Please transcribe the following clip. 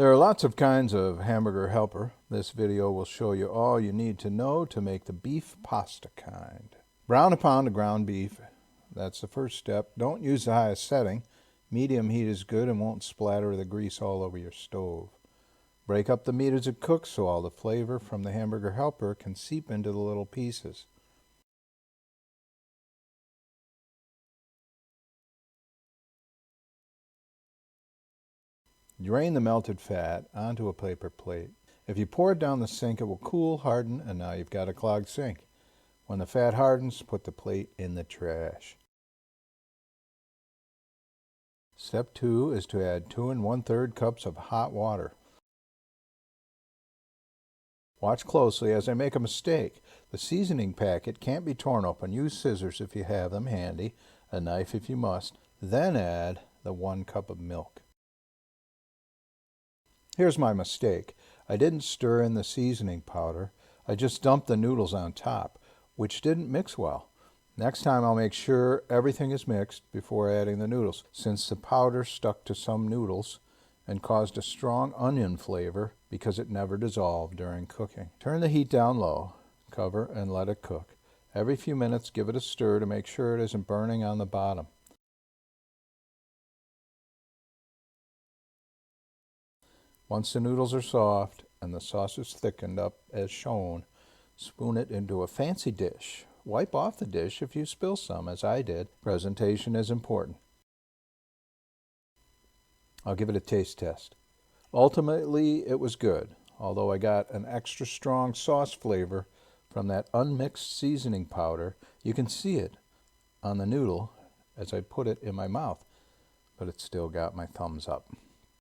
There are lots of kinds of Hamburger Helper. This video will show you all you need to know to make the beef pasta kind. Brown a pound of ground beef. That's the first step. Don't use the highest setting. Medium heat is good and won't splatter the grease all over your stove. Break up the meat as it cooks so all the flavor from the Hamburger Helper can seep into the little pieces. Drain the melted fat onto a paper plate. If you pour it down the sink, it will cool, harden, and now you've got a clogged sink. When the fat hardens, put the plate in the trash. Step 2 is to add 2 1/3 cups of hot water. Watch closely as I make a mistake. The seasoning packet can't be torn open. Use scissors if you have them handy, a knife if you must. Then add the 1 cup of milk. Here's my mistake. I didn't stir in the seasoning powder. I just dumped the noodles on top, which didn't mix well. Next time I'll make sure everything is mixed before adding the noodles, since the powder stuck to some noodles and caused a strong onion flavor because it never dissolved during cooking. Turn the heat down low, cover, and let it cook. Every few minutes give it a stir to make sure it isn't burning on the bottom. Once the noodles are soft and the sauce is thickened up as shown, spoon it into a fancy dish. Wipe off the dish if you spill some, as I did. Presentation is important. I'll give it a taste test. Ultimately, it was good, although I got an extra strong sauce flavor from that unmixed seasoning powder. You can see it on the noodle as I put it in my mouth, but it still got my thumbs up.